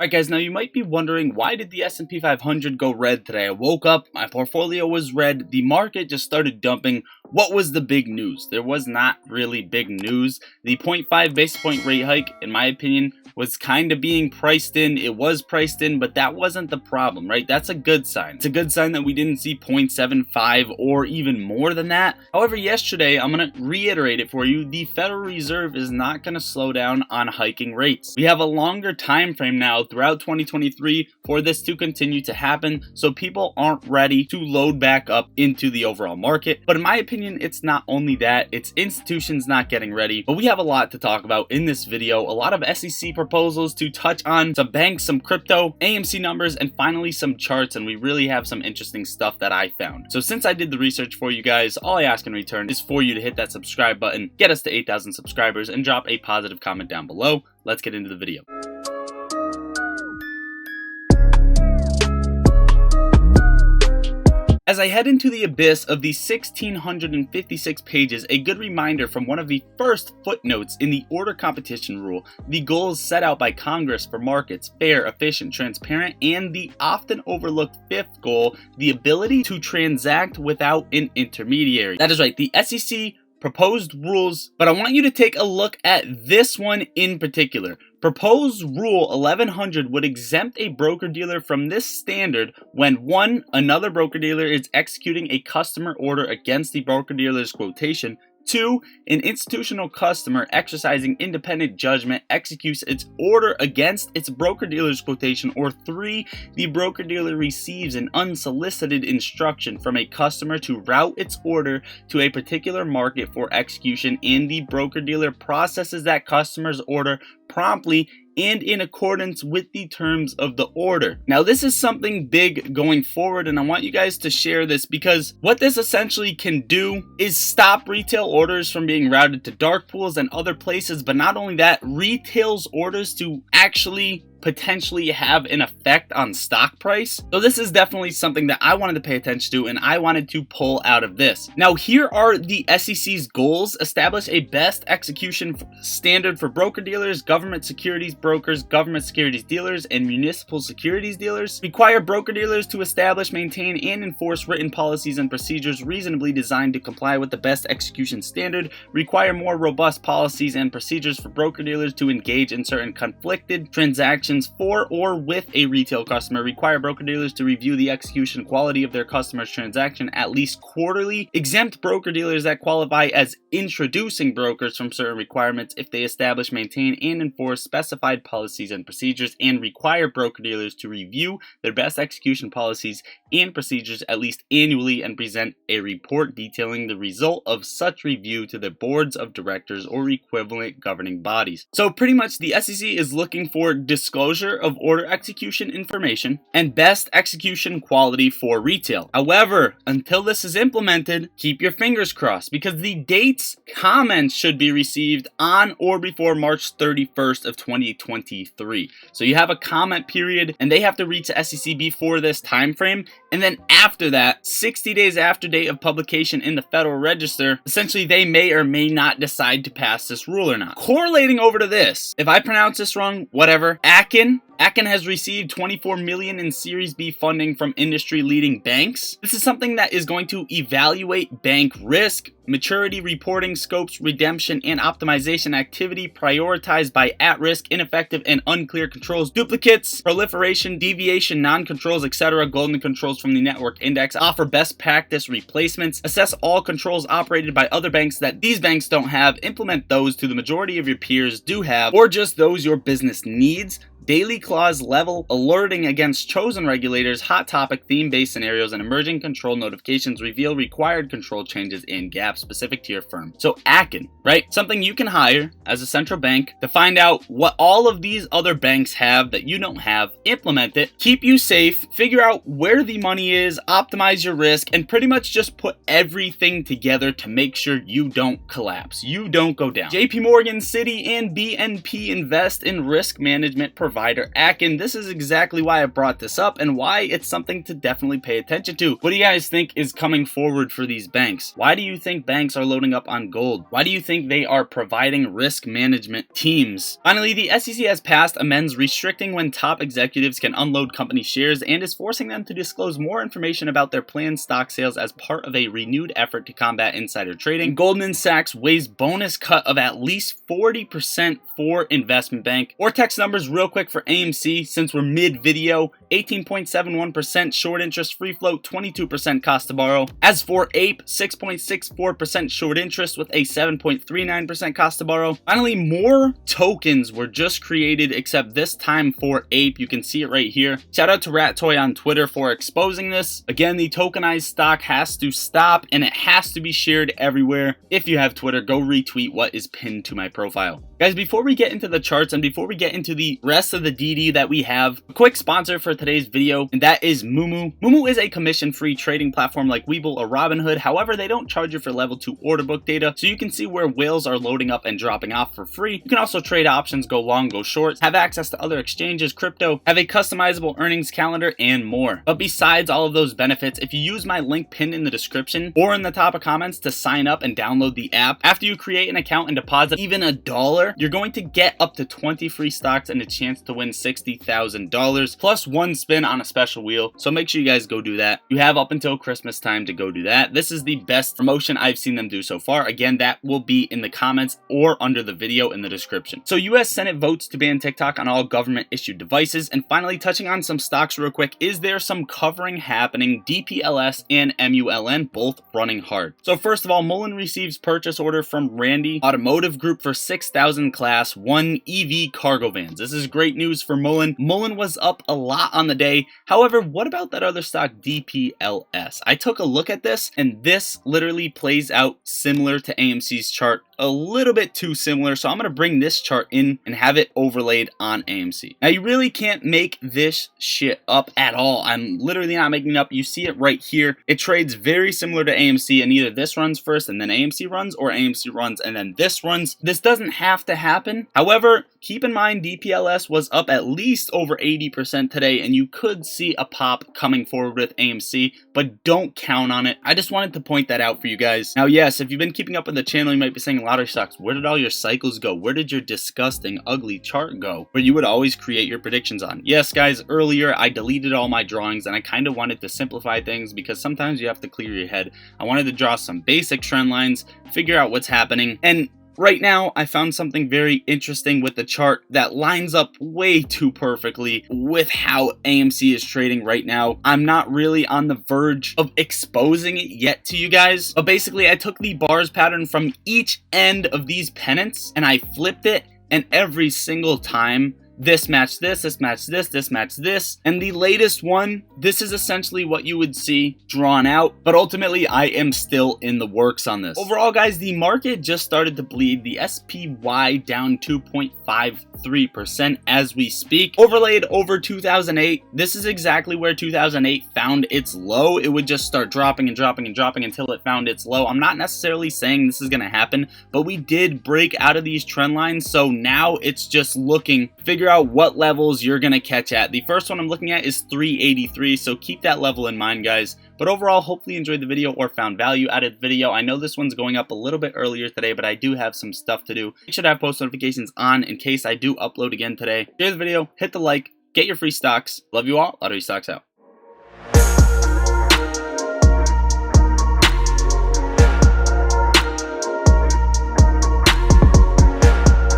Alright guys, now you might be wondering, why did the S&P 500 go red today? I woke up, my portfolio was red, the market just started dumping. What was the big news? There was not really big news. The 0.5 basis point rate hike, in my opinion, was kind of being priced in. It was priced in, but that wasn't the problem, right? That's a good sign. It's a good sign that we didn't see 0.75 or even more than that. However, yesterday, I'm going to reiterate it for you, the Federal Reserve is not going to slow down on hiking rates. We have a longer time frame now throughout 2023 for this to continue to happen, so people aren't ready to load back up into the overall market. But in my opinion, it's not only that, it's institutions not getting ready. But we have a lot to talk about in this video, a lot of SEC proposals to touch on, some banks, some crypto, AMC numbers, and finally some charts, and we really have some interesting stuff that I found. So since I did the research for you guys, all I ask in return is for you to hit that subscribe button, get us to 8,000 subscribers, and drop a positive comment down below. Let's get into the video. As I head into the abyss of the 1,656 pages, a good reminder from one of the first footnotes in the order competition rule, the goals set out by Congress for markets, fair, efficient, transparent, and the often overlooked fifth goal, the ability to transact without an intermediary. That is right, the SEC proposed rules, but I want you to take a look at this one in particular. Proposed Rule 1100 would exempt a broker-dealer from this standard when 1. Another broker-dealer is executing a customer order against the broker-dealer's quotation, 2. An institutional customer exercising independent judgment executes its order against its broker-dealer's quotation, or 3. The broker-dealer receives an unsolicited instruction from a customer to route its order to a particular market for execution, and the broker-dealer processes that customer's order promptly and in accordance with the terms of the order. Now, this is something big going forward, and I want you guys to share this because what this essentially can do is stop retail orders from being routed to dark pools and other places, but not only that, retail's orders to actually potentially have an effect on stock price. So this is definitely something that I wanted to pay attention to and I wanted to pull out of this. Now, here are the SEC's goals. Establish a best execution standard for broker-dealers, government securities brokers, government securities dealers, and municipal securities dealers. Require broker-dealers to establish, maintain, and enforce written policies and procedures reasonably designed to comply with the best execution standard. Require more robust policies and procedures for broker-dealers to engage in certain conflicted transactions for or with a retail customer. Require broker-dealers to review the execution quality of their customer's transaction at least quarterly. Exempt broker-dealers that qualify as introducing brokers from certain requirements if they establish, maintain, and enforce specified policies and procedures, and require broker-dealers to review their best execution policies and procedures at least annually and present a report detailing the result of such review to the boards of directors or equivalent governing bodies. So pretty much the SEC is looking for disclosure of order execution information and best execution quality for retail. However, until this is implemented, keep your fingers crossed because the dates comments should be received on or before March 31st of 2023. So you have a comment period and they have to reach the SEC before this time frame. And then after that, 60 days after date of publication in the Federal Register, essentially they may or may not decide to pass this rule or not. Correlating over to this, if I pronounce this wrong, whatever, Akin has received $24 million in Series B funding from industry-leading banks. This is something that is going to evaluate bank risk, maturity reporting, scopes, redemption, and optimization activity prioritized by at-risk, ineffective, and unclear controls, duplicates, proliferation, deviation, non-controls, etc., golden controls from the network index, offer best practice replacements, assess all controls operated by other banks that these banks don't have, implement those to the majority of your peers do have, or just those your business needs, daily clause level alerting against chosen regulators, hot topic theme-based scenarios, and emerging control notifications reveal required control changes and gaps specific to your firm. So Akin, right? Something you can hire as a central bank to find out what all of these other banks have that you don't have, implement it, keep you safe, figure out where the money is, optimize your risk, and pretty much just put everything together to make sure you don't collapse, you don't go down. JP Morgan, Citi, and BNP Invest in Risk Management provide provider Akin. This is exactly why I brought this up and why it's something to definitely pay attention to. What do you guys think is coming forward for these banks? Why do you think banks are loading up on gold? Why do you think they are providing risk management teams? Finally, the SEC has passed amends restricting when top executives can unload company shares and is forcing them to disclose more information about their planned stock sales as part of a renewed effort to combat insider trading. Goldman Sachs weighs bonus cut of at least 40% for investment bank. Vortex numbers real quick for AMC since we're mid-video. 18.71% short interest free float, 22% cost to borrow. As for APE, 6.64% short interest with a 7.39% cost to borrow. Finally, more tokens were just created, except this time for APE. You can see it right here. Shout out to RatToy on Twitter for exposing this. Again, the tokenized stock has to stop and it has to be shared everywhere. If you have Twitter, go retweet what is pinned to my profile. Guys, before we get into the charts and before we get into the rest of the DD that we have, a quick sponsor for today's video, and that is Moomoo. Moomoo is a commission-free trading platform like Webull or Robinhood. However, they don't charge you for level 2 order book data, so you can see where whales are loading up and dropping off for free. You can also trade options, go long, go short, have access to other exchanges, crypto, have a customizable earnings calendar, and more. But besides all of those benefits, if you use my link pinned in the description or in the top of comments to sign up and download the app, after you create an account and deposit even $1, you're going to get up to 20 free stocks and a chance to win $60,000 plus one spin on a special wheel. So make sure you guys go do that. You have up until Christmas time to go do that. This is the best promotion I've seen them do so far. Again, that will be in the comments or under the video in the description. So US Senate votes to ban TikTok on all government issued devices. And finally, touching on some stocks real quick, is there some covering happening? DPLS and MULN both running hard. So first of all, Mullen receives purchase order from Randy Automotive Group for 6,000 Class 1 EV cargo vans. This is great news for Mullen. Mullen was up a lot on the day. However, what about that other stock, DPLS? I took a look at this, and this literally plays out similar to AMC's chart. A little bit too similar, so I'm going to bring this chart in and have it overlaid on AMC. Now, you really can't make this shit up at all. I'm literally not making it up. You see it right here. It trades very similar to AMC, and either this runs first and then AMC runs, or AMC runs and then this runs. This doesn't have to happen. However, keep in mind DPLS was up at least over 80% today, and you could see a pop coming forward with AMC, but don't count on it. I just wanted to point that out for you guys. Now, yes, if you've been keeping up with the channel, you might be saying, lottery stocks, where did all your cycles go? Where did your disgusting, ugly chart go? Where you would always create your predictions on. Yes, guys, earlier I deleted all my drawings and I kind of wanted to simplify things because sometimes you have to clear your head. I wanted to draw some basic trend lines, figure out what's happening, and right now, I found something very interesting with the chart that lines up way too perfectly with how AMC is trading right now. I'm not really on the verge of exposing it yet to you guys, but basically I took the bars pattern from each end of these pennants and I flipped it, and every single time this matched this, this matched this, this matched this, and the latest one, this is essentially what you would see drawn out, but ultimately I am still in the works on this. Overall, guys, the market just started to bleed. The SPY down 2.53% as we speak. Overlaid over 2008, this is exactly where 2008 found its low. It would just start dropping and dropping and dropping until it found its low. I'm not necessarily saying this is going to happen, but we did break out of these trend lines, so now it's just looking, figure out what levels you're going to catch at. The first one I'm looking at is 383, so keep that level in mind, guys. But overall, hopefully you enjoyed the video or found value out of the video. I know this one's going up a little bit earlier today, but I do have some stuff to do. Make sure to have post notifications on in case I do upload again today. Share the video, hit the like, get your free stocks. Love you all. Lottery Stocks out.